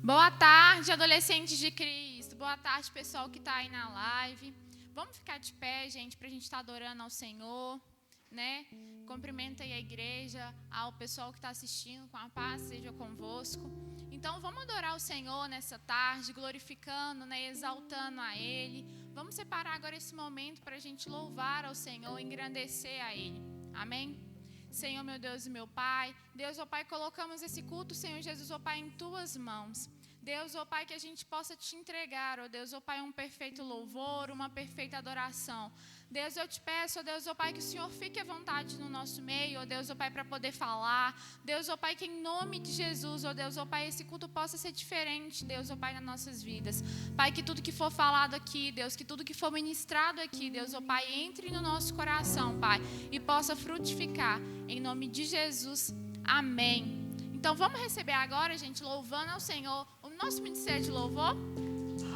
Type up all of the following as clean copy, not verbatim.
Boa tarde, adolescentes de Cristo. Boa tarde, pessoal que está aí na live. Vamos ficar de pé, gente, para a gente estar adorando ao Senhor, né? Cumprimenta aí a igreja, ao pessoal que está assistindo, com a paz seja convosco. Então, vamos adorar o Senhor nessa tarde, glorificando, né, exaltando a Ele. Vamos separar agora esse momento para a gente louvar ao Senhor, engrandecer a Ele. Amém? Senhor, meu Deus e meu Pai, Deus, ó Pai, colocamos esse culto, Senhor Jesus, ó Pai, em Tuas mãos. Deus, ó Pai, que a gente possa Te entregar, ó Deus, ó Pai, um perfeito louvor, uma perfeita adoração. Deus, eu Te peço, ó Deus, ó Pai, que o Senhor fique à vontade no nosso meio, ó Deus, ó Pai, para poder falar. Deus, ó Pai, que em nome de Jesus, ó Deus, ó Pai, esse culto possa ser diferente, Deus, ó Pai, nas nossas vidas. Pai, que tudo que for falado aqui, Deus, que tudo que for ministrado aqui, Deus, ó Pai, entre no nosso coração, Pai, e possa frutificar. Em nome de Jesus, amém. Então, vamos receber agora, gente, louvando ao Senhor, o nosso ministério de louvor.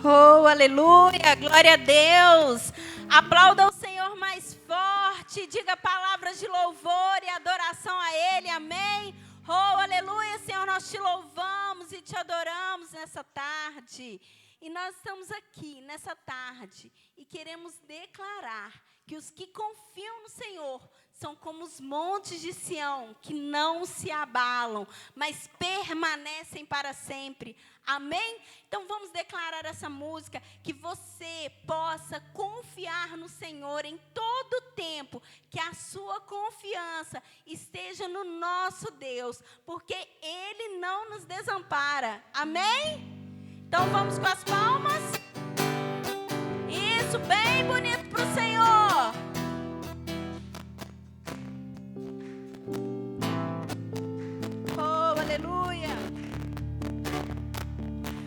Oh, aleluia, glória a Deus. Aplauda o Senhor mais forte, diga palavras de louvor e adoração a Ele, amém. Oh, aleluia, Senhor, nós Te louvamos e Te adoramos nessa tarde. E nós estamos aqui nessa tarde e queremos declarar que os que confiam no Senhor são como os montes de Sião, que não se abalam, mas permanecem para sempre. Amém? Então vamos declarar essa música, que você possa confiar no Senhor em todo tempo, que a sua confiança esteja no nosso Deus, porque Ele não nos desampara. Amém? Então vamos com as palmas. Isso, bem bonito para o Senhor. Oh, aleluia.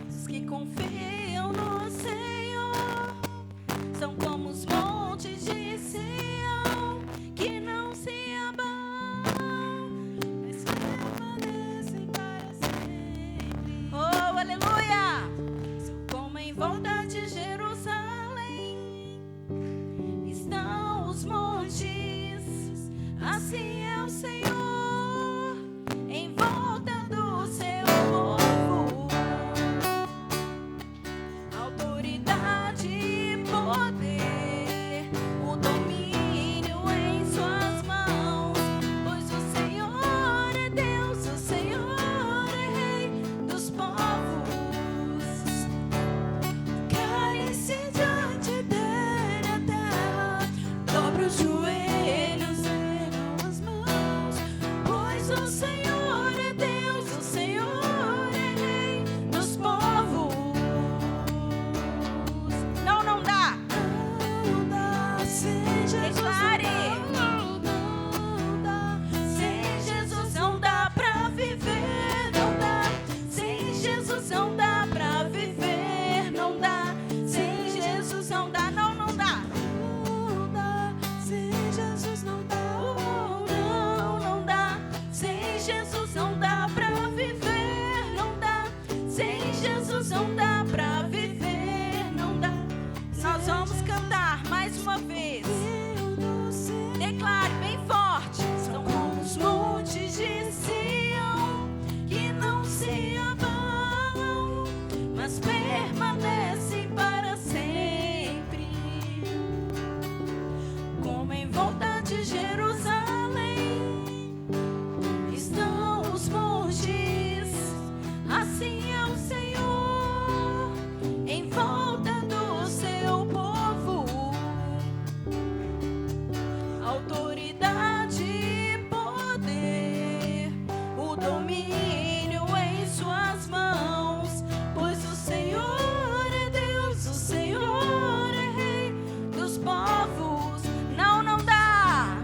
Os que confiam no Senhor são como os montes de Sião, que não se abalam, mas permanecem para sempre. Oh, aleluia. São como em volta de Jerusalém estão os montes, assim é o Senhor, em volta do seu povo. Autoridade e poder, o domínio em suas mãos, pois o Senhor é Deus, o Senhor é Rei dos povos. Cai-se diante dele a terra, dobra os joelhos, ergam as mãos, pois o Senhor é Deus, o Senhor é Rei dos povos. Não, não dá. Não dá, sem Jesus. Declare. Não dá, sem Jesus não dá pra viver. Não dá, sem Jesus não dá pra viver. Não dá, sem Jesus não dá. Não, não dá. Não dá, sem Jesus não dá. Não, não dá, sem Jesus não dá pra viver. Não dá, sem Jesus não dá pra viver. Não dá. Nós vamos cantar mais uma vez. Declare bem forte. São como os montes de Sião, que não se abalam, mas permanecem para sempre. Como em volta de Jerusalém estão os montes, assim é o Senhor, em volta do seu povo. Autoridade e poder, o domínio em suas mãos, pois o Senhor é Deus, o Senhor é Rei dos povos. Não, não dá.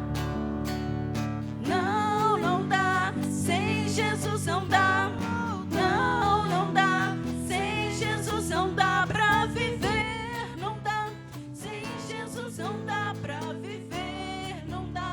Não, não dá. Sem Jesus não dá. Não, não dá. Sem Jesus não dá pra viver. Não dá. Sem Jesus não dá pra viver. Não dá.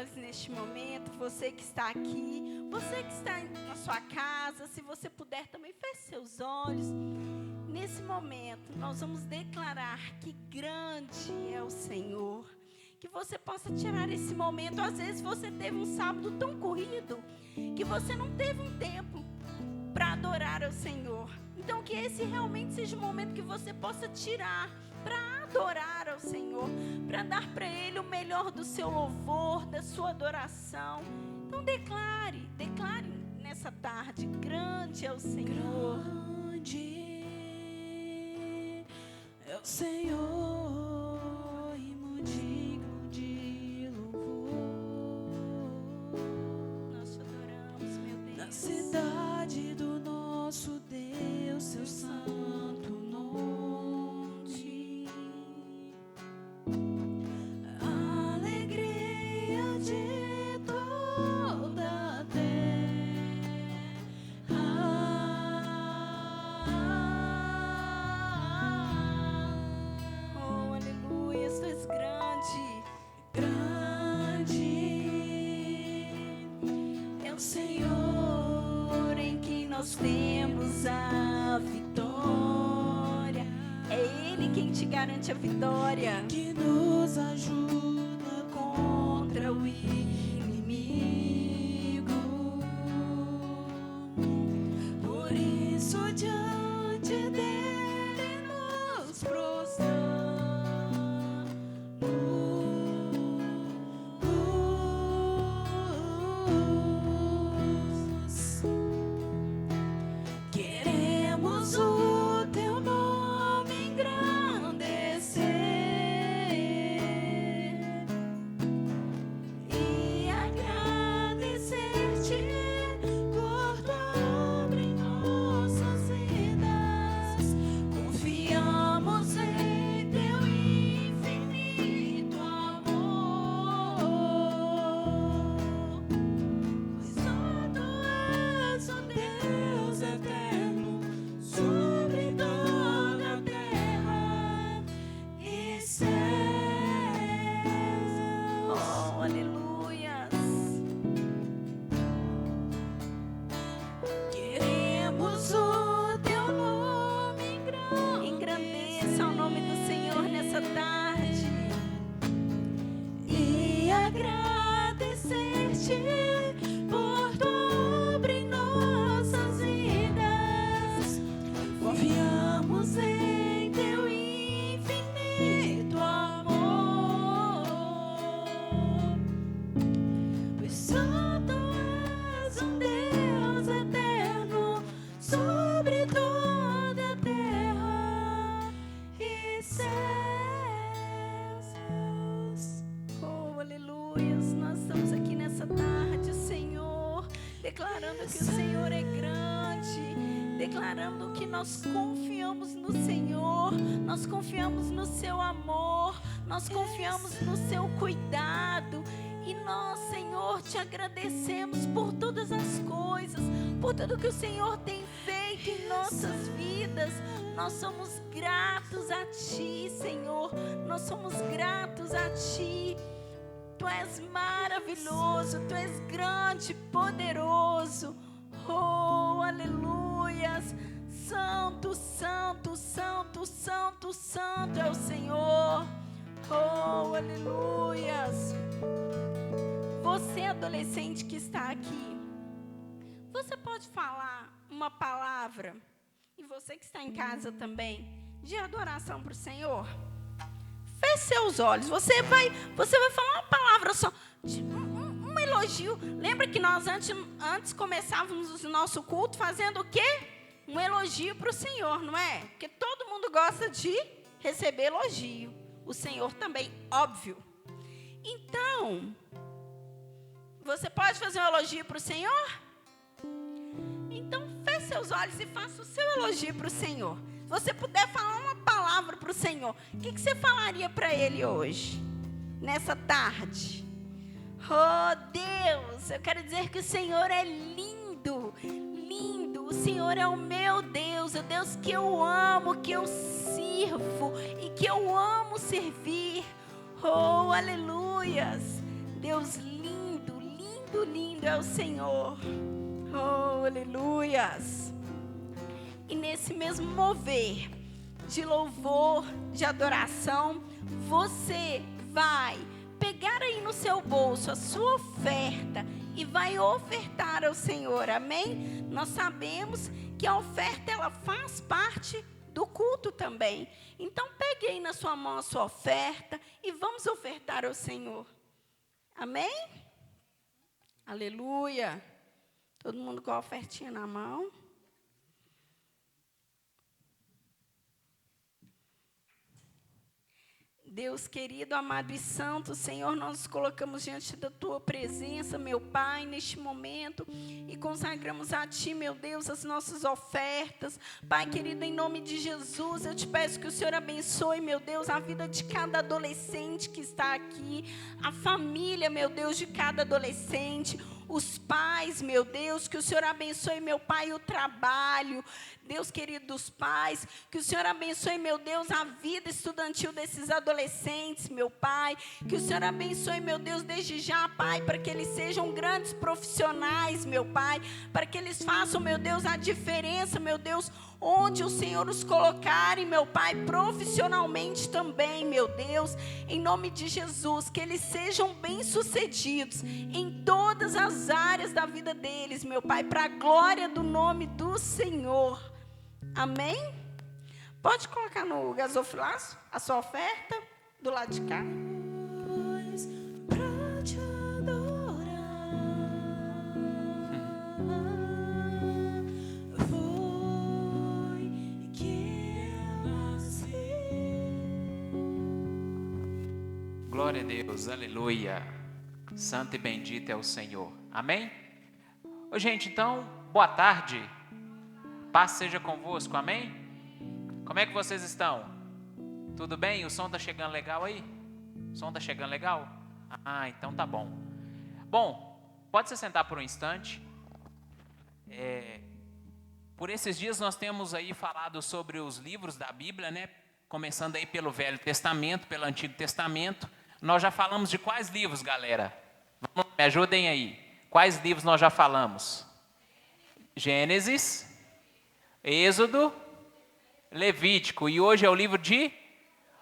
olhos neste momento, você que está aqui, você que está na sua casa, se você puder também, feche seus olhos. Nesse momento, nós vamos declarar que grande é o Senhor. Que você possa tirar esse momento. Às vezes você teve um sábado tão corrido que você não teve um tempo para adorar ao Senhor. Então que esse realmente seja o momento que você possa tirar para adorar ao Senhor, para dar para Ele o melhor do seu louvor, da sua adoração. Então declare nessa tarde, grande é o Senhor. Grande é o Senhor, digno de louvor. Nós te adoramos, meu Deus. Na cidade do nosso Deus, seu santo nome, a alegria de toda a terra. Oh, aleluia, tu és grande. Grande é o Senhor em quem Nós temos a vitória. É Ele quem te garante a vitória que nos ajuda contra o inimigo. Por isso diante dele nos prostramos. Queremos o teu nome engrandecer e agradecer-te por tua obra em nossas vidas. Confiamos em teu infinito amor, pois só tu és o Deus eterno sobre toda a terra e céus. Oh, aleluias. Queremos o teu nome Engrandeça o nome do Senhor nessa tarde. e agradecer-te por tua obra em nossas vidas. Confiamos em teu infinito amor, pois só tu és um Deus eterno sobre toda a terra e céus. Oh, aleluias. Nós estamos aqui nessa tarde, Senhor, declarando que o Senhor é grande, declarando que nós confiamos no Senhor, nós confiamos no seu amor, nós confiamos no seu cuidado. E nós, Senhor, te agradecemos por todas as coisas, por tudo que o Senhor tem feito em nossas vidas. Nós somos gratos a Ti, Senhor. Nós somos gratos a Ti. Tu és maravilhoso, Tu és grande, poderoso. Oh, aleluias. Santo, santo, santo, santo, santo é o Senhor. Oh, aleluias. Você, adolescente que está aqui, você pode falar uma palavra, e você que está em casa também, de adoração para o Senhor? Feche seus olhos. Você vai falar uma palavra só, um elogio. Lembra que nós antes começávamos o nosso culto fazendo o quê? Um elogio para o Senhor, não é? Porque todo mundo gosta de receber elogio. O Senhor também, óbvio. Então, você pode fazer um elogio para o Senhor? Então, feche seus olhos e faça o seu elogio para o Senhor. Se você puder falar uma palavra para o Senhor, o que você falaria para Ele hoje, nessa tarde? Oh, Deus, eu quero dizer que o Senhor é lindo, lindo. O Senhor é o meu Deus, o Deus que eu amo, que eu sirvo e que eu amo servir. Oh, aleluias. Deus lindo. Quanto lindo é o Senhor. Oh, aleluias. E nesse mesmo mover de louvor, de adoração, você vai pegar aí no seu bolso a sua oferta e vai ofertar ao Senhor, amém? Nós sabemos que a oferta, ela faz parte do culto também. Então pegue aí na sua mão a sua oferta e vamos ofertar ao Senhor, amém? Aleluia. Todo mundo com a ofertinha na mão. Deus querido, amado e santo, Senhor, nós nos colocamos diante da Tua presença, meu Pai, neste momento, e consagramos a Ti, meu Deus, as nossas ofertas. Pai querido, em nome de Jesus, eu te peço que o Senhor abençoe, meu Deus, a vida de cada adolescente que está aqui, a família, meu Deus, de cada adolescente, os pais, meu Deus, que o Senhor abençoe, meu Pai, o trabalho, Deus querido dos pais, que o Senhor abençoe, meu Deus, a vida estudantil desses adolescentes, meu Pai, que o Senhor abençoe, meu Deus, desde já, Pai, para que eles sejam grandes profissionais, meu Pai, para que eles façam, meu Deus, a diferença, meu Deus, onde o Senhor os colocarem, meu Pai, profissionalmente também, meu Deus, em nome de Jesus, que eles sejam bem-sucedidos em todas as áreas da vida deles, meu Pai, para a glória do nome do Senhor. Amém? Pode colocar no gasofilaço a sua oferta do lado de cá. Pra te adorar, foi que eu nasci. Glória a Deus, aleluia. Santo e bendito é o Senhor. Amém? Ô, gente, então, boa tarde. Paz seja convosco, amém? Como é que vocês estão? Tudo bem? O som tá chegando legal aí? O som tá chegando legal? Ah, então tá bom. Bom, pode se sentar por um instante. Por esses dias nós temos aí falado sobre os livros da Bíblia, né? Começando aí pelo Velho Testamento, pelo Antigo Testamento. Nós já falamos de quais livros, galera? Vamos, me ajudem aí. Quais livros nós já falamos? Gênesis, Êxodo, Levítico. E hoje é o livro de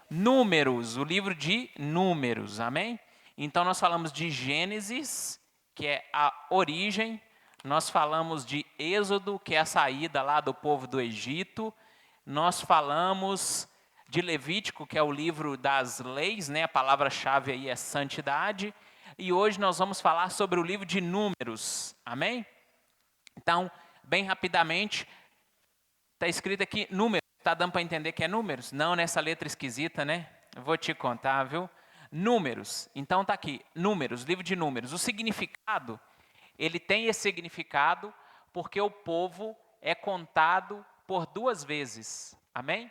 Números. O livro de Números, amém? Então nós falamos de Gênesis, que é a origem. Nós falamos de Êxodo, que é a saída lá do povo do Egito. Nós falamos de Levítico, que é o livro das leis, né? A palavra-chave aí é santidade. E hoje nós vamos falar sobre o livro de Números, amém? Então, bem rapidamente, está escrito aqui Números. Está dando para entender que é Números? Não nessa letra esquisita, né? Eu vou te contar, viu? Números. Então está aqui, Números, livro de Números. O significado, ele tem esse significado porque o povo é contado por 2 vezes, amém?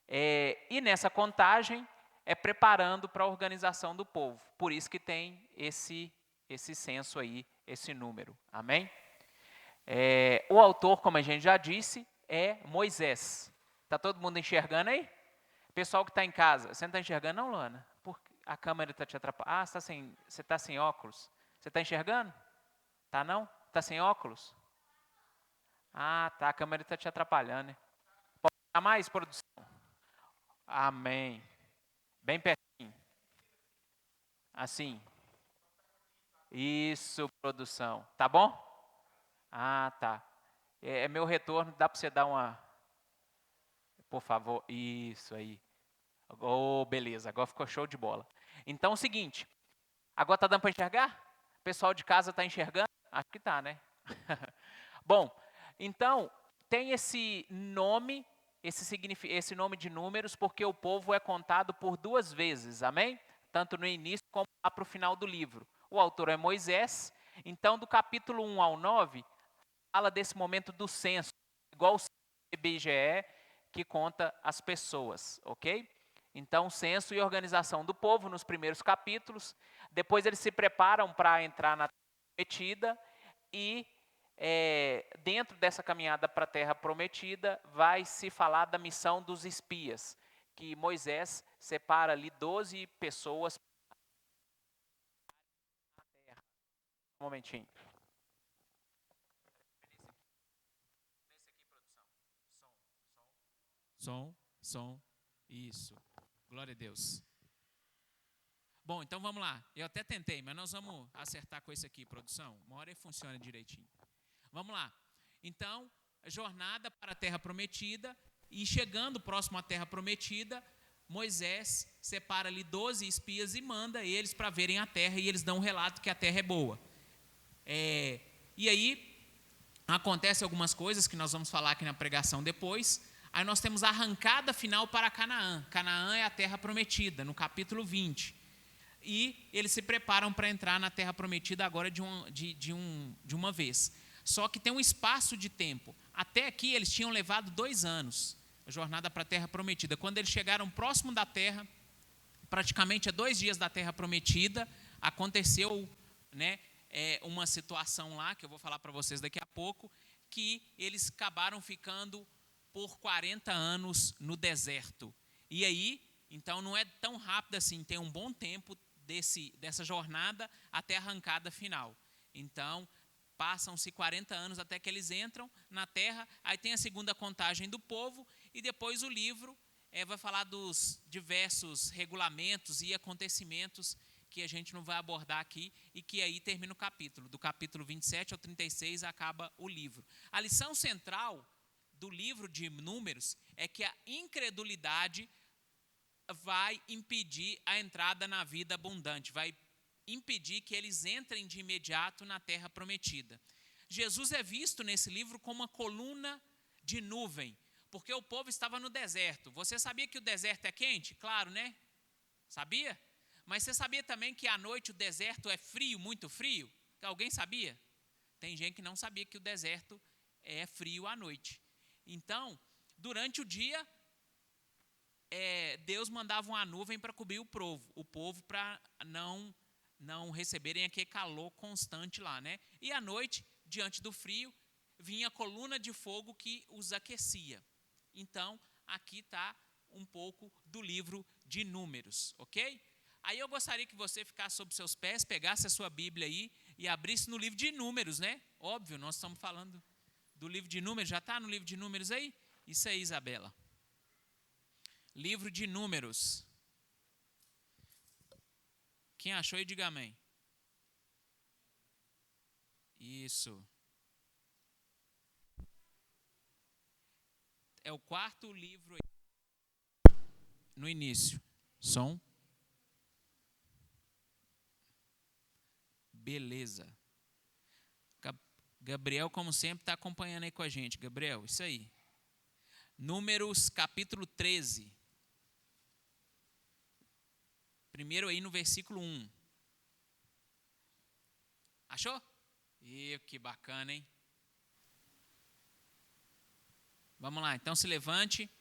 E nessa contagem é preparando para a organização do povo. Por isso que tem esse censo aí, esse número, amém? O autor, como a gente já disse, é Moisés. Está todo mundo enxergando aí? Pessoal que está em casa, você não está enxergando não, Luana? Porque a câmera está te atrapalhando. Ah, você está sem óculos. Você está enxergando? Tá não? Está sem óculos? Ah, tá, a câmera está te atrapalhando, né? Pode dar mais, produção? Amém. Bem pertinho. Assim. Isso, produção. Tá bom? Ah, tá. É meu retorno, dá para você dar uma... Por favor, isso aí. Oh, beleza, agora ficou show de bola. Então, é o seguinte, agora está dando para enxergar? O pessoal de casa está enxergando? Acho que está, né? Bom, então, tem esse nome, esse nome de Números, porque o povo é contado por 2 vezes, amém? Tanto no início como lá para o final do livro. O autor é Moisés, então do capítulo 1 ao 9, fala desse momento do censo, igual o IBGE, que conta as pessoas, ok? Então, censo e organização do povo nos primeiros capítulos. Depois eles se preparam para entrar na Terra Prometida e dentro dessa caminhada para a Terra Prometida vai se falar da missão dos espias, que Moisés separa ali 12 pessoas na Terra. momentinho. Som. Isso. Glória a Deus. Bom, então vamos lá. Eu até tentei, mas nós vamos acertar com esse aqui, produção. Uma hora ele funciona direitinho. Vamos lá. Então, jornada para a Terra Prometida. E chegando próximo à Terra Prometida, Moisés separa ali 12 espias e manda eles para verem a terra. E eles dão um relato que a terra é boa. E aí, acontece algumas coisas que nós vamos falar aqui na pregação depois. Aí nós temos a arrancada final para Canaã. Canaã é a Terra Prometida, no capítulo 20. E eles se preparam para entrar na Terra Prometida agora de uma vez. Só que tem um espaço de tempo. Até aqui eles tinham levado 2 anos, a jornada para a Terra Prometida. Quando eles chegaram próximo da terra, praticamente a 2 dias da Terra Prometida, aconteceu, né, uma situação lá, que eu vou falar para vocês daqui a pouco, que eles acabaram ficando por 40 anos no deserto. E aí, então não é tão rápido assim, tem um bom tempo dessa jornada até a arrancada final. Então, passam-se 40 anos até que eles entram na terra, aí tem a segunda contagem do povo, e depois o livro vai falar dos diversos regulamentos e acontecimentos que a gente não vai abordar aqui, e que aí termina o capítulo. Do capítulo 27 ao 36 acaba o livro. A lição central do livro de Números é que a incredulidade vai impedir a entrada na vida abundante, vai impedir que eles entrem de imediato na terra prometida. Jesus é visto nesse livro como uma coluna de nuvem, porque o povo estava no deserto. Você sabia que o deserto é quente? Claro, né? Sabia? Mas você sabia também que à noite o deserto é frio, muito frio? Alguém sabia? Tem gente que não sabia que o deserto é frio à noite. Então, durante o dia, Deus mandava uma nuvem para cobrir o povo para não receberem aquele calor constante lá, né? E à noite, diante do frio, vinha a coluna de fogo que os aquecia. Então, aqui está um pouco do livro de Números, ok? Aí eu gostaria que você ficasse sobre seus pés, pegasse a sua Bíblia aí e abrisse no livro de Números, né? Óbvio, nós estamos falando do livro de Números. Já está no livro de Números aí? Isso aí, Isabela. Livro de Números. Quem achou aí, diga amém. Isso. É o 4º livro aí. No início. Som. Beleza. Gabriel, como sempre, está acompanhando aí com a gente. Gabriel, isso aí. Números, capítulo 13. Primeiro aí no versículo 1. Achou? Que bacana, hein? Vamos lá, então se levante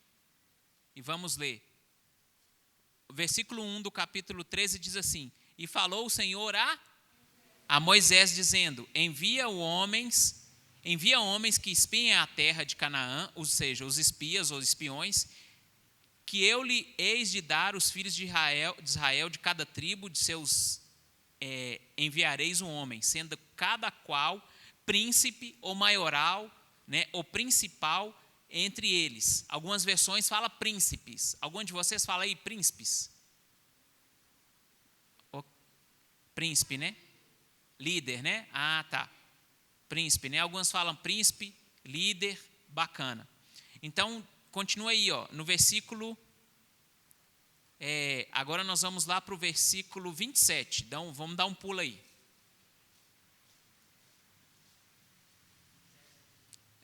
e vamos ler. O versículo 1 do capítulo 13 diz assim: E falou o Senhor a Moisés, dizendo: Envia homens que espiem a terra de Canaã, ou seja, os espias ou espiões, que eu lhe eis de dar os filhos de Israel de cada tribo de seus enviareis um homem, sendo cada qual príncipe ou maioral, né, ou principal entre eles. Algumas versões falam príncipes. Algum de vocês fala aí príncipes? Príncipe, né? Líder, né? Ah, tá. Príncipe, né? Algumas falam príncipe, líder, bacana. Então, continua aí, ó, no versículo... agora nós vamos lá para o versículo 27. Então, vamos dar um pulo aí.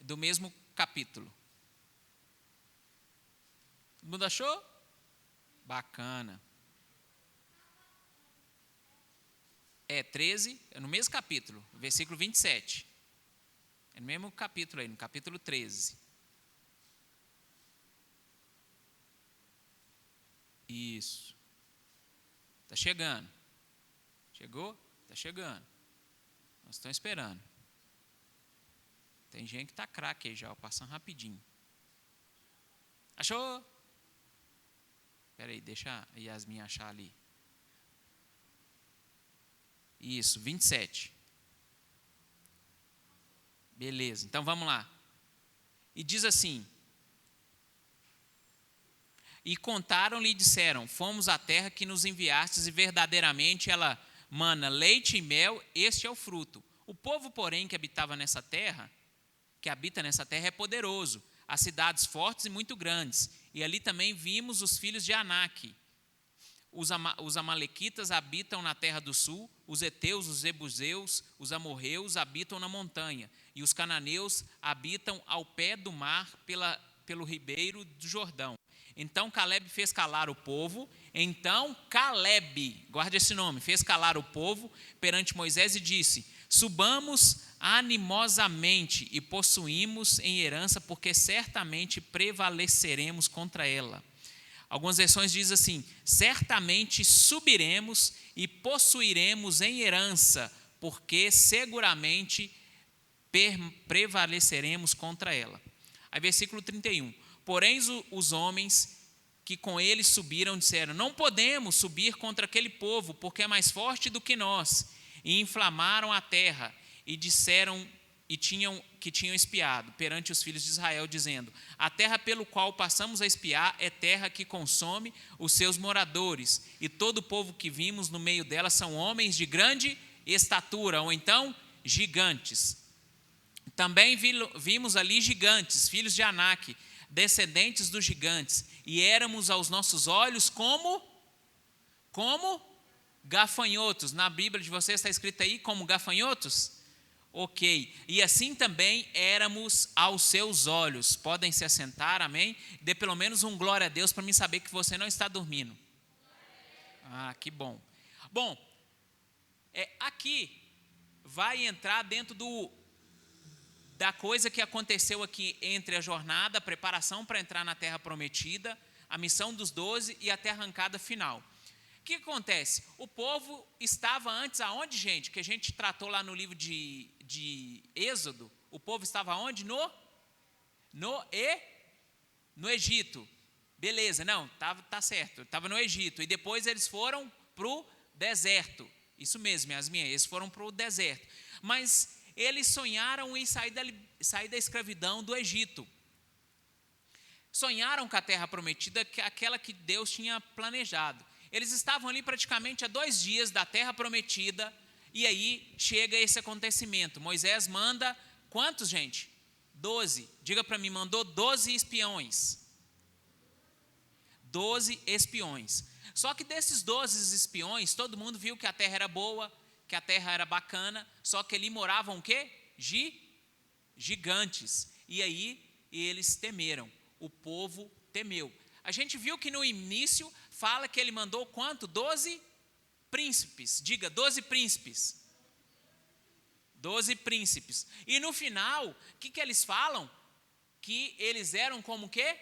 Do mesmo capítulo. Todo mundo achou? Bacana. 13, é no mesmo capítulo, versículo 27. É no mesmo capítulo aí, no capítulo 13. Isso. Está chegando. Chegou? Está chegando. Nós estamos esperando. Tem gente que está craque aí já, passando rapidinho. Achou? Espera aí, deixa a Yasmin achar ali. Isso, 27. Beleza, então vamos lá. E diz assim: e contaram-lhe e disseram: fomos à terra que nos enviastes, e verdadeiramente ela mana leite e mel, este é o fruto. O povo, porém, que habita nessa terra é poderoso, há cidades fortes e muito grandes, e ali também vimos os filhos de Anak. Os amalequitas habitam na terra do sul, os heteus, os jebuseus, os amorreus habitam na montanha, e os cananeus habitam ao pé do mar pelo ribeiro do Jordão. Então Caleb fez calar o povo, guarde esse nome, fez calar o povo perante Moisés e disse: subamos animosamente e possuímos em herança, porque certamente prevaleceremos contra ela. Algumas versões dizem assim: certamente subiremos e possuiremos em herança, porque seguramente prevaleceremos contra ela. Aí versículo 31. Porém os homens que com eles subiram disseram: não podemos subir contra aquele povo, porque é mais forte do que nós. E inflamaram a terra e disseram que tinham espiado perante os filhos de Israel, dizendo: a terra pelo qual passamos a espiar é terra que consome os seus moradores, e todo o povo que vimos no meio dela são homens de grande estatura, ou então gigantes. Também vimos ali gigantes, filhos de Anak, descendentes dos gigantes, e éramos aos nossos olhos como gafanhotos. Na Bíblia de vocês está escrito aí como gafanhotos? Ok, e assim também éramos aos seus olhos. Podem se assentar, amém? Dê pelo menos um glória a Deus para mim saber que você não está dormindo. Ah, que bom. Bom, aqui vai entrar dentro da coisa que aconteceu aqui entre a jornada, a preparação para entrar na terra prometida, a missão dos 12 e até a arrancada final. O que acontece? O povo estava antes aonde, gente? Que a gente tratou lá no livro de Êxodo. O povo estava aonde? No Egito. Beleza, não, tá certo. Estava no Egito. E depois eles foram para o deserto. Isso mesmo, Yasmin, eles foram para o deserto. Mas eles sonharam em sair da escravidão do Egito. Sonharam com a terra prometida, aquela que Deus tinha planejado. Eles estavam ali praticamente a 2 dias da terra prometida, e aí chega esse acontecimento. Moisés manda quantos, gente? 12. Diga para mim, mandou 12 espiões. 12 espiões. Só que desses 12 espiões, todo mundo viu que a terra era boa, que a terra era bacana, só que ali moravam o quê? Gigantes. E aí eles temeram, o povo temeu. A gente viu que no início fala que ele mandou quanto? 12 príncipes. Diga, 12 príncipes. 12 príncipes. E no final, o que eles falam? Que eles eram como o quê?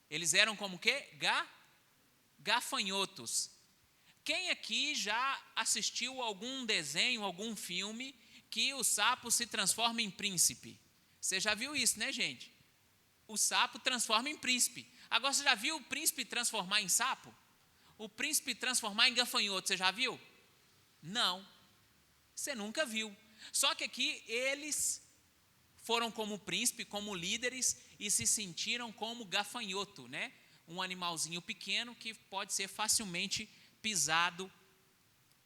Eles eram como o quê? Gafanhotos. Quem aqui já assistiu algum desenho, algum filme que o sapo se transforma em príncipe? Você já viu isso, né, gente? O sapo transforma em príncipe. Agora, você já viu o príncipe transformar em sapo? O príncipe transformar em gafanhoto, você já viu? Não, você nunca viu. Só que aqui eles foram como príncipe, como líderes, e se sentiram como gafanhoto, né? Um animalzinho pequeno que pode ser facilmente pisado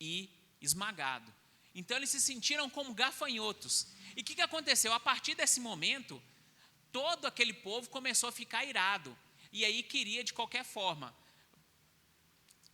e esmagado. Então eles se sentiram como gafanhotos. E o que aconteceu? A partir desse momento, todo aquele povo começou a ficar irado. E aí queria, de qualquer forma,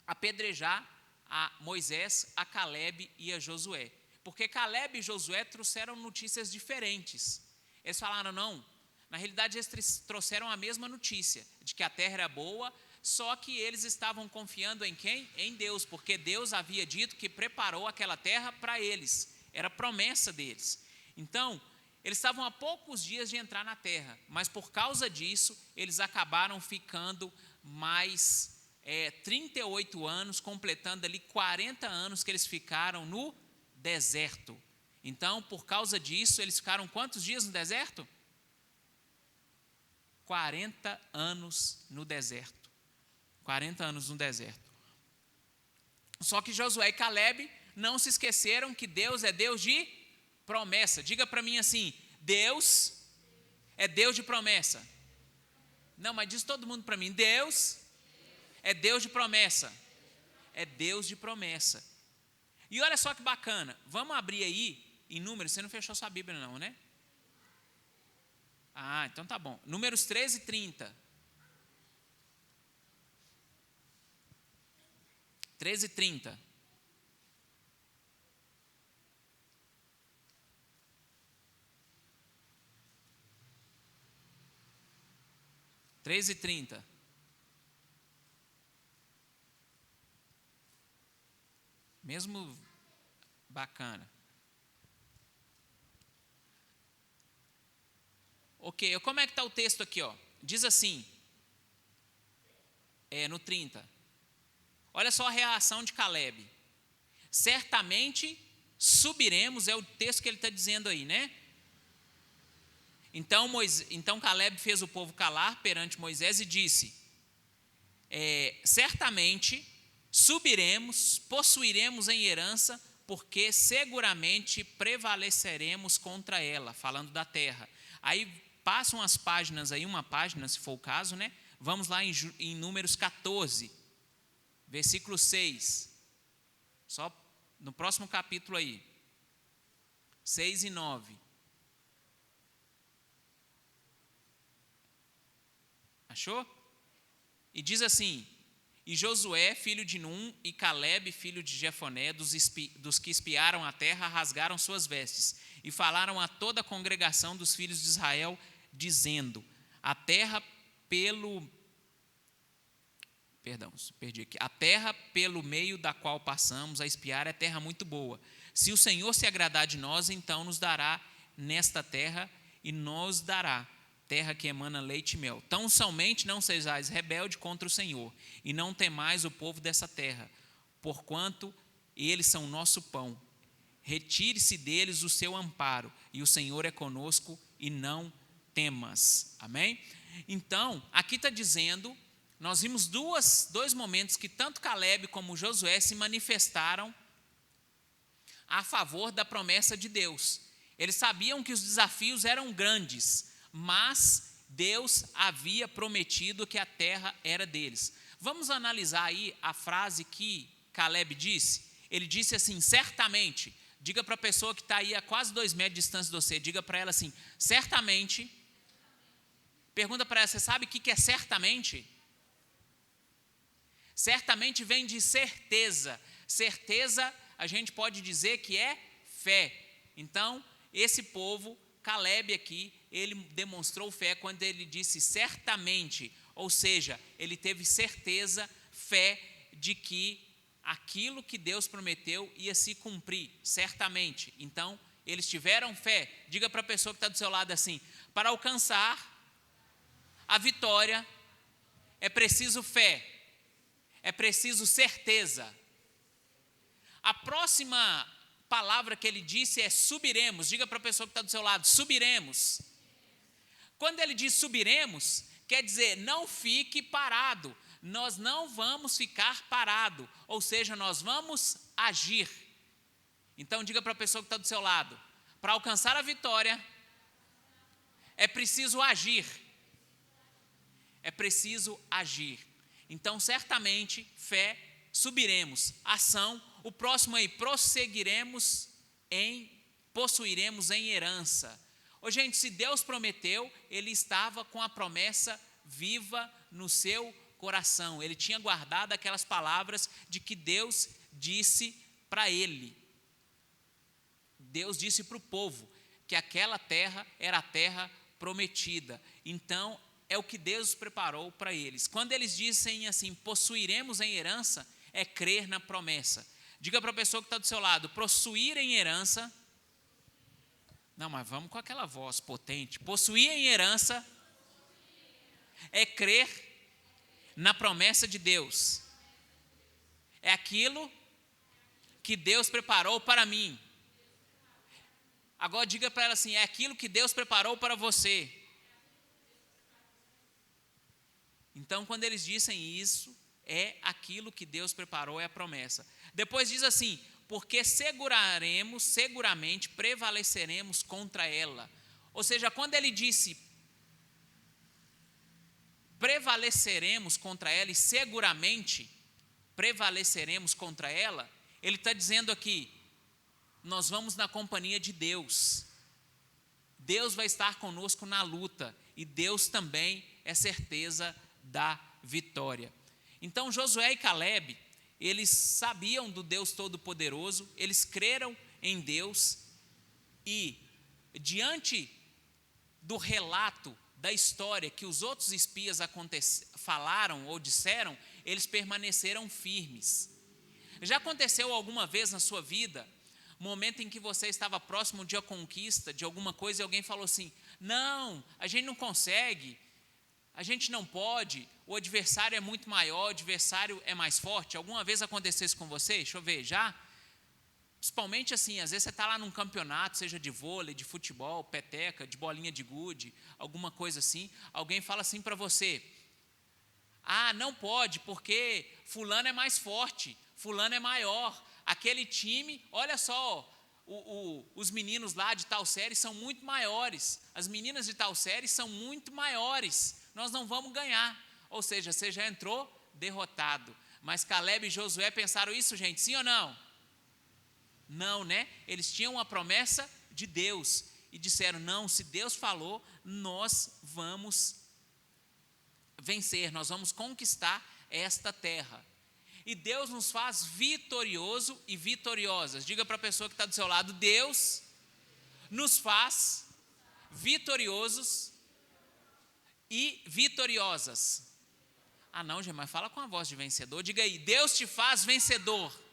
apedrejar a Moisés, a Caleb e a Josué. Porque Caleb e Josué trouxeram notícias diferentes. Eles falaram, não, na realidade eles trouxeram a mesma notícia, de que a terra era boa, só que eles estavam confiando em quem? Em Deus, porque Deus havia dito que preparou aquela terra para eles, era promessa deles. Então, eles estavam a poucos dias de entrar na terra, mas por causa disso, eles acabaram ficando mais 38 anos, completando ali 40 anos que eles ficaram no deserto. Então, por causa disso, eles ficaram quantos dias no deserto? 40 anos no deserto. 40 anos no deserto. Só que Josué e Caleb não se esqueceram que Deus é Deus de promessa. Diga para mim assim: Deus é Deus de promessa. Não, mas diz todo mundo para mim: Deus é Deus de promessa. É Deus de promessa. E olha só que bacana. Vamos abrir aí em Números. Você não fechou sua Bíblia não, né? Ah, então tá bom. Números 13 e 30. 13 e 30. Mesmo bacana. Ok, como é que está o texto aqui? Ó? Diz assim, no 30. Olha só a reação de Caleb. Certamente subiremos, é o texto que ele está dizendo aí, né? Então Caleb fez o povo calar perante Moisés e disse: certamente subiremos, possuiremos em herança, porque seguramente prevaleceremos contra ela, falando da terra. Aí passam as páginas aí, uma página se for o caso, né? Vamos lá em Números 14, versículo 6. Só no próximo capítulo aí. 6 e 9. Achou? E diz assim: e Josué, filho de Num, e Caleb, filho de Jefoné, dos que espiaram a terra, rasgaram suas vestes, e falaram a toda a congregação dos filhos de Israel, dizendo: a terra pelo meio da qual passamos a espiar é terra muito boa. Se o Senhor se agradar de nós, então nos dará nesta terra, e nos dará terra que emana leite e mel. Tão somente não sejais rebelde contra o Senhor, e não temais o povo dessa terra, porquanto eles são nosso pão. Retire-se deles o seu amparo, e o Senhor é conosco, e não temas. Amém? Então, aqui está dizendo, nós vimos dois momentos que tanto Caleb como Josué se manifestaram a favor da promessa de Deus. Eles sabiam que os desafios eram grandes, mas Deus havia prometido que a terra era deles. Vamos analisar aí a frase que Caleb disse. Ele disse assim: certamente. Diga para a pessoa que está aí a quase 2 metros de distância de você, diga para ela assim: certamente. Pergunta para ela: você sabe o que é certamente? Certamente vem de certeza. Certeza a gente pode dizer que é fé. Então, esse povo, Caleb aqui, ele demonstrou fé quando ele disse certamente, ou seja, ele teve certeza, fé de que aquilo que Deus prometeu ia se cumprir, certamente. Então, eles tiveram fé. Diga para a pessoa que está do seu lado assim: para alcançar a vitória é preciso fé, é preciso certeza. A próxima palavra que ele disse é subiremos. Diga para a pessoa que está do seu lado: subiremos. Quando ele diz subiremos, quer dizer, não fique parado. Nós não vamos ficar parado, ou seja, nós vamos agir. Então diga para a pessoa que está do seu lado: para alcançar a vitória é preciso agir. É preciso agir. Então certamente, fé, subiremos. Ação, o próximo aí, prosseguiremos possuiremos em herança. Gente, se Deus prometeu, ele estava com a promessa viva no seu coração. Ele tinha guardado aquelas palavras de que Deus disse para ele. Deus disse para o povo que aquela terra era a terra prometida. Então, é o que Deus preparou para eles. Quando eles dizem assim, possuiremos em herança, é crer na promessa. Diga para a pessoa que está do seu lado: possuir em herança. Não, mas vamos com aquela voz potente. Possuir em herança é crer na promessa de Deus. É aquilo que Deus preparou para mim. Agora diga para ela assim: é aquilo que Deus preparou para você. Então, quando eles dizem isso, é aquilo que Deus preparou, é a promessa. Depois diz assim: porque seguramente prevaleceremos contra ela. Ou seja, quando ele disse prevaleceremos contra ela e seguramente prevaleceremos contra ela, ele está dizendo aqui, nós vamos na companhia de Deus. Deus vai estar conosco na luta e Deus também é certeza da vitória. Então Josué e Calebe, eles sabiam do Deus Todo-Poderoso, eles creram em Deus e diante do relato da história que os outros espias falaram ou disseram, eles permaneceram firmes. Já aconteceu alguma vez na sua vida, momento em que você estava próximo de uma conquista, de alguma coisa, e alguém falou assim, não, a gente não consegue, a gente não pode, o adversário é muito maior, o adversário é mais forte? Alguma vez aconteceu isso com você? Deixa eu ver, já? Principalmente assim, às vezes você está lá num campeonato, seja de vôlei, de futebol, peteca, de bolinha de gude, alguma coisa assim, alguém fala assim para você, não pode porque fulano é mais forte, fulano é maior, aquele time, olha só, os meninos lá de tal série são muito maiores, as meninas de tal série são muito maiores, nós não vamos ganhar. Ou seja, você já entrou derrotado. Mas Calebe e Josué pensaram isso, gente, sim ou não? Não, né? Eles tinham uma promessa de Deus e disseram, não, se Deus falou, nós vamos vencer, nós vamos conquistar esta terra. E Deus nos faz vitorioso e vitoriosas. Diga para a pessoa que está do seu lado, Deus nos faz vitoriosos e vitoriosas. Não, gente, mas fala com a voz de vencedor. Diga aí, Deus te faz vencedor.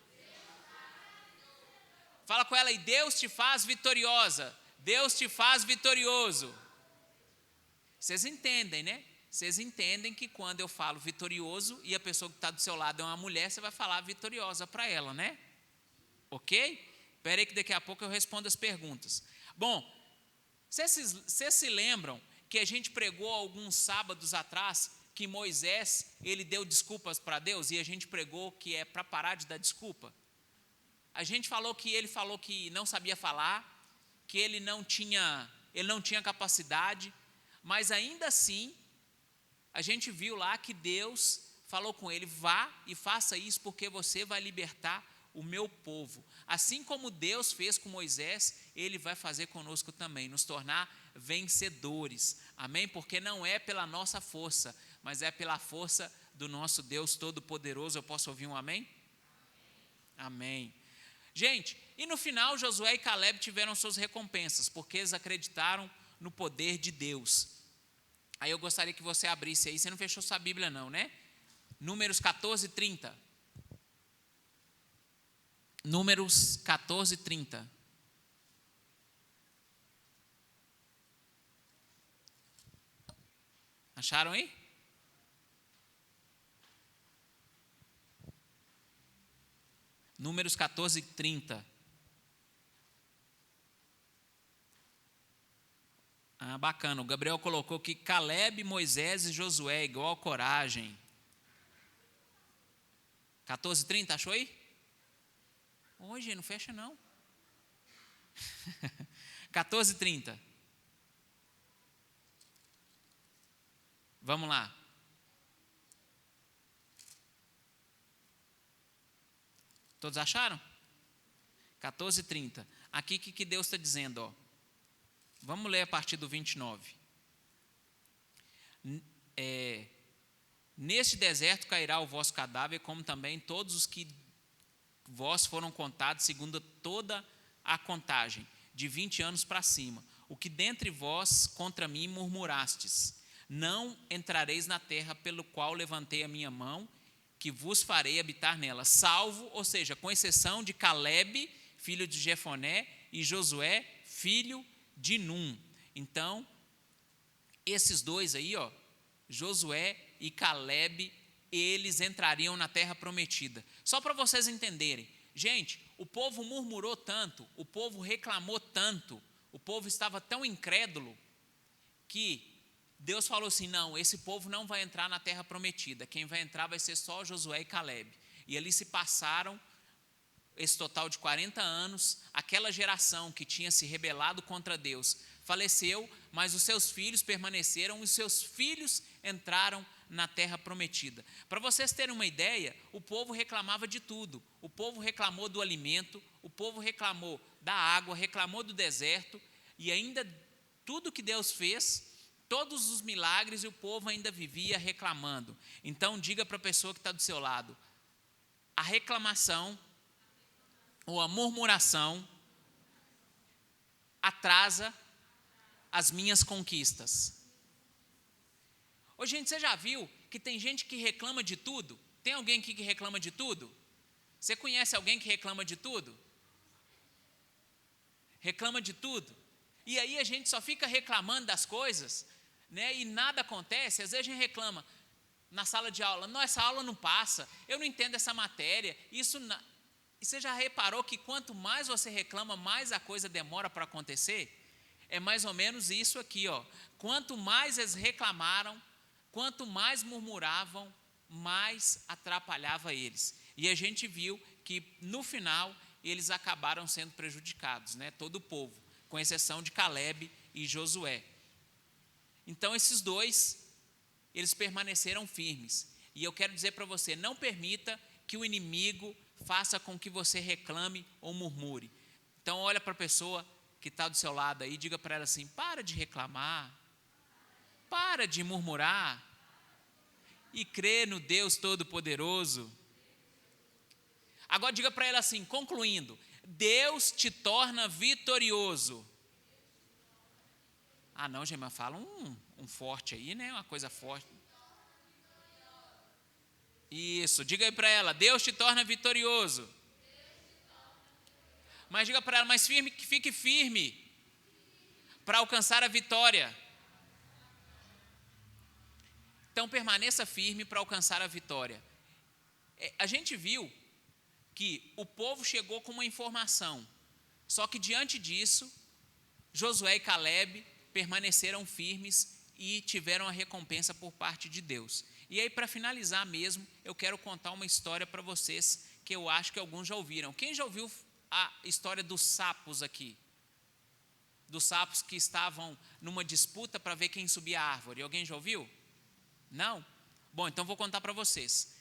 Fala com ela aí, Deus te faz vitoriosa. Deus te faz vitorioso. Vocês entendem, né? Vocês entendem que quando eu falo vitorioso e a pessoa que está do seu lado é uma mulher, você vai falar vitoriosa para ela, né? Ok? Espera aí que daqui a pouco eu respondo as perguntas. Bom, vocês se lembram que a gente pregou alguns sábados atrás que Moisés, ele deu desculpas para Deus e a gente pregou que é para parar de dar desculpa? A gente falou que ele falou que não sabia falar, que ele não tinha capacidade, mas ainda assim, a gente viu lá que Deus falou com ele, vá e faça isso porque você vai libertar o meu povo. Assim como Deus fez com Moisés, Ele vai fazer conosco também, nos tornar vencedores. Amém? Porque não é pela nossa força, mas é pela força do nosso Deus Todo-Poderoso. Eu posso ouvir um amém? Amém. Gente, e no final Josué e Calebe tiveram suas recompensas, porque eles acreditaram no poder de Deus. Aí eu gostaria que você abrisse aí, você não fechou sua Bíblia não, né? Números 14, 30. Números 14, 30. Acharam aí? Números 14, 30. Bacana, o Gabriel colocou que Calebe, Moisés e Josué igual coragem. 14, 30, achou aí? Hoje não fecha não. 14, 30. Vamos lá. Todos acharam? 14, 30. Aqui que Deus está dizendo, ó. Vamos ler a partir do 29. Neste deserto cairá o vosso cadáver, como também todos os que vós foram contados, segundo toda a contagem, de 20 anos para cima. O que dentre vós contra mim murmurastes, não entrareis na terra pelo qual levantei a minha mão, que vos farei habitar nela, salvo, ou seja, com exceção de Calebe, filho de Jefoné, e Josué, filho de Num. Então, esses dois aí, ó, Josué e Calebe, eles entrariam na terra prometida. Só para vocês entenderem, gente, o povo murmurou tanto, o povo reclamou tanto, o povo estava tão incrédulo, que Deus falou assim, não, esse povo não vai entrar na terra prometida, quem vai entrar vai ser só Josué e Calebe. E ali se passaram esse total de 40 anos, aquela geração que tinha se rebelado contra Deus faleceu, mas os seus filhos permaneceram e os seus filhos entraram na terra prometida. Para vocês terem uma ideia, o povo reclamava de tudo. O povo reclamou do alimento, o povo reclamou da água, reclamou do deserto, e ainda tudo que Deus fez, todos os milagres, e o povo ainda vivia reclamando. Então diga para a pessoa que está do seu lado, a reclamação ou a murmuração atrasa as minhas conquistas. Ô, gente, você já viu que tem gente que reclama de tudo? Tem alguém aqui que reclama de tudo? Você conhece alguém que reclama de tudo? Reclama de tudo. E aí a gente só fica reclamando das coisas, né? E nada acontece. Às vezes a gente reclama na sala de aula, não, essa aula não passa, eu não entendo essa matéria, isso não. E você já reparou que quanto mais você reclama, mais a coisa demora para acontecer? É mais ou menos isso aqui, ó. Quanto mais eles reclamaram, quanto mais murmuravam, mais atrapalhava eles. E a gente viu que no final eles acabaram sendo prejudicados, né? Todo o povo, com exceção de Caleb e Josué. Então esses dois, eles permaneceram firmes. E eu quero dizer para você, não permita que o inimigo faça com que você reclame ou murmure. Então olha para a pessoa que está do seu lado aí, diga para ela assim, para de reclamar, para de murmurar e crê no Deus Todo-Poderoso. Agora diga para ela assim, concluindo, Deus te torna vitorioso. Ah não, gente, mas fala um forte aí, né? Uma coisa forte. Isso, diga aí para ela, Deus te torna vitorioso. Mas diga para ela, mas fique firme para alcançar a vitória. Então permaneça firme para alcançar a vitória. A gente viu que o povo chegou com uma informação, só que diante disso, Josué e Caleb permaneceram firmes e tiveram a recompensa por parte de Deus. E aí, para finalizar mesmo, eu quero contar uma história para vocês, que eu acho que alguns já ouviram. Quem já ouviu a história dos sapos aqui? Dos sapos que estavam numa disputa para ver quem subia a árvore. Alguém já ouviu? Não? Bom, então vou contar para vocês.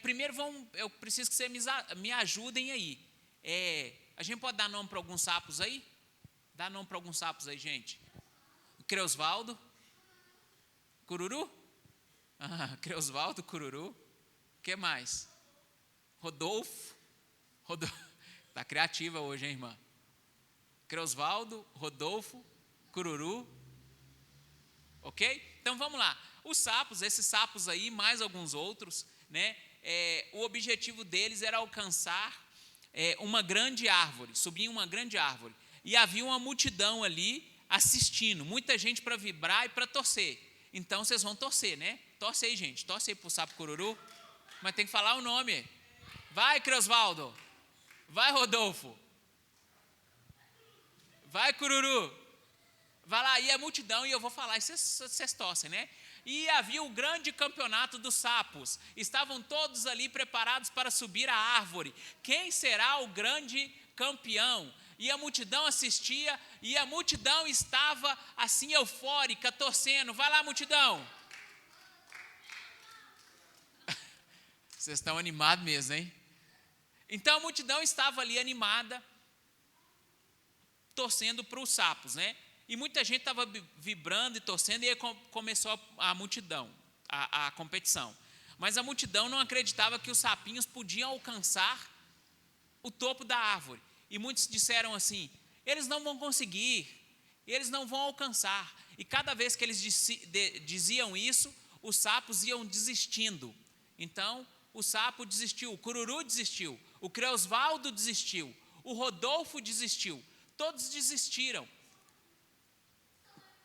Primeiro, eu preciso que vocês me ajudem aí. A gente pode dar nome para alguns sapos aí? Dá nome para alguns sapos aí, gente. Creosvaldo. Cururu? Creosvaldo, Cururu. O que mais? Rodolfo. Está criativa hoje, hein, irmã? Creosvaldo, Rodolfo, Cururu. Ok? Então vamos lá. Os sapos, esses sapos aí, mais alguns outros, né? O objetivo deles era alcançar uma grande árvore, subir em uma grande árvore. E havia uma multidão ali assistindo, muita gente para vibrar e para torcer. Então vocês vão torcer, né? Torce aí, gente, torce aí para o sapo Cururu. Mas tem que falar o nome. Vai, Creosvaldo. Vai, Rodolfo. Vai, Cururu. Vai lá, e a multidão, e eu vou falar, e vocês torcem, né? E havia o grande campeonato dos sapos. Estavam todos ali preparados para subir a árvore. Quem será o grande campeão? E a multidão assistia, e a multidão estava assim eufórica, torcendo. Vai lá, multidão. Vocês estão animados mesmo, hein? Então a multidão estava ali animada, torcendo para os sapos, né? E muita gente estava vibrando e torcendo, e aí começou a multidão, a competição. Mas a multidão não acreditava que os sapinhos podiam alcançar o topo da árvore. E muitos disseram assim, eles não vão conseguir, eles não vão alcançar. E cada vez que eles diziam isso, os sapos iam desistindo. Então, o sapo desistiu, o Cururu desistiu, o Creosvaldo desistiu, o Rodolfo desistiu. Todos desistiram.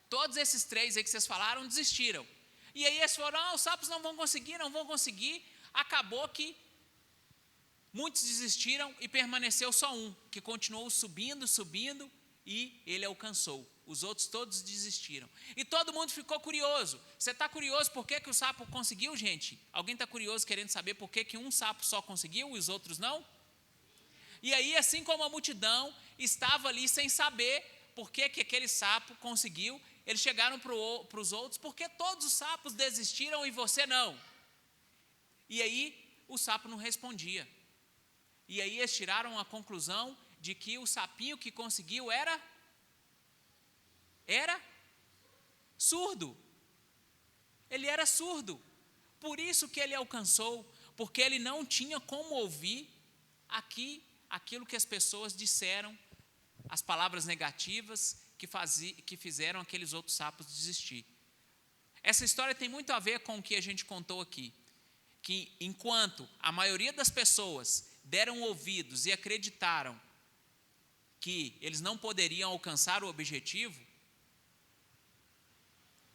Todos esses três aí que vocês falaram desistiram. E aí eles falaram, os sapos não vão conseguir, não vão conseguir. Acabou que muitos desistiram e permaneceu só um, que continuou subindo, e ele alcançou. Os outros todos desistiram. E todo mundo ficou curioso. Você está curioso por que o sapo conseguiu, gente? Alguém está curioso querendo saber por que um sapo só conseguiu e os outros não? E aí, assim como a multidão estava ali sem saber por que aquele sapo conseguiu, eles chegaram para os outros: por que todos os sapos desistiram e você não? E aí o sapo não respondia. E aí eles tiraram a conclusão de que o sapinho que conseguiu era surdo. Ele era surdo. Por isso que ele alcançou, porque ele não tinha como ouvir aquilo que as pessoas disseram, as palavras negativas que fizeram aqueles outros sapos desistir. Essa história tem muito a ver com o que a gente contou aqui, que enquanto a maioria das pessoas deram ouvidos e acreditaram que eles não poderiam alcançar o objetivo,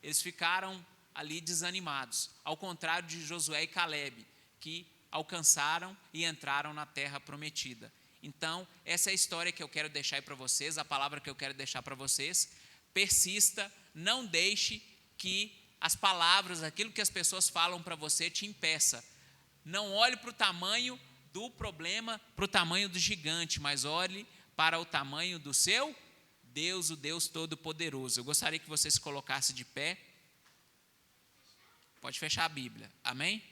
eles ficaram ali desanimados, ao contrário de Josué e Calebe, que alcançaram e entraram na terra prometida. Então, essa é a história que eu quero deixar aí para vocês, a palavra que eu quero deixar para vocês. Persista, não deixe que as palavras, aquilo que as pessoas falam para você te impeça. Não olhe para o tamanho do problema, para o tamanho do gigante, mas olhe para o tamanho do seu Deus, o Deus Todo-Poderoso. Eu gostaria que você se colocasse de pé. Pode fechar a Bíblia, amém?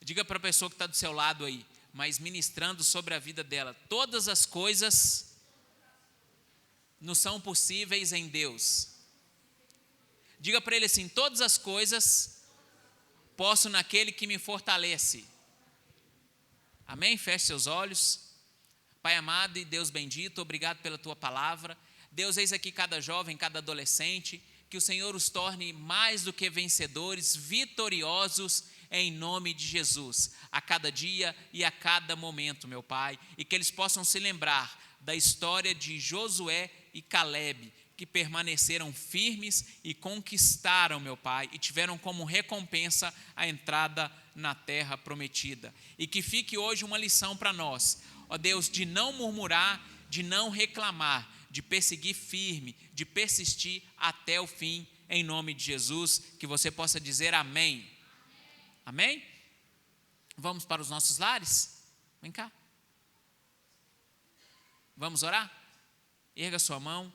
Diga para a pessoa que está do seu lado aí, mas ministrando sobre a vida dela: todas as coisas nos são possíveis em Deus. Diga para ele assim: todas as coisas posso naquele que me fortalece. Amém? Feche seus olhos. Pai amado e Deus bendito, obrigado pela tua palavra. Deus, eis aqui cada jovem, cada adolescente, que o Senhor os torne mais do que vencedores, vitoriosos, em nome de Jesus, a cada dia e a cada momento, meu Pai, e que eles possam se lembrar da história de Josué e Calebe, que permaneceram firmes e conquistaram, meu Pai, e tiveram como recompensa a entrada na terra prometida. E que fique hoje uma lição para nós, ó Deus, de não murmurar, de não reclamar, de perseguir firme, de persistir até o fim, em nome de Jesus. Que você possa dizer amém. Amém? Vamos para os nossos lares? Vem cá. Vamos orar? Erga sua mão.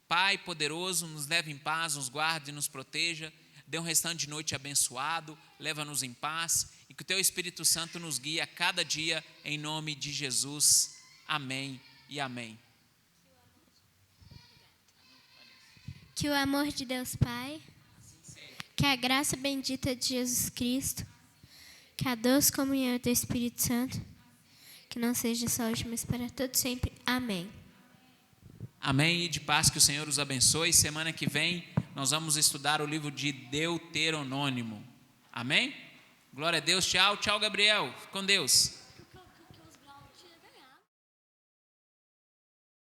Pai poderoso, nos leve em paz, nos guarde e nos proteja. Dê um restante de noite abençoado. Leva-nos em paz. E que o teu Espírito Santo nos guie a cada dia, em nome de Jesus. Amém e amém. Que o amor de Deus Pai, que a graça bendita de Jesus Cristo, que a doce comunhão do Espírito Santo, que não seja só hoje, mas para todos sempre. Amém. Amém, e de paz, que o Senhor os abençoe. Semana que vem nós vamos estudar o livro de Deuteronômio. Amém? Glória a Deus. Tchau, tchau, Gabriel. Fique com Deus.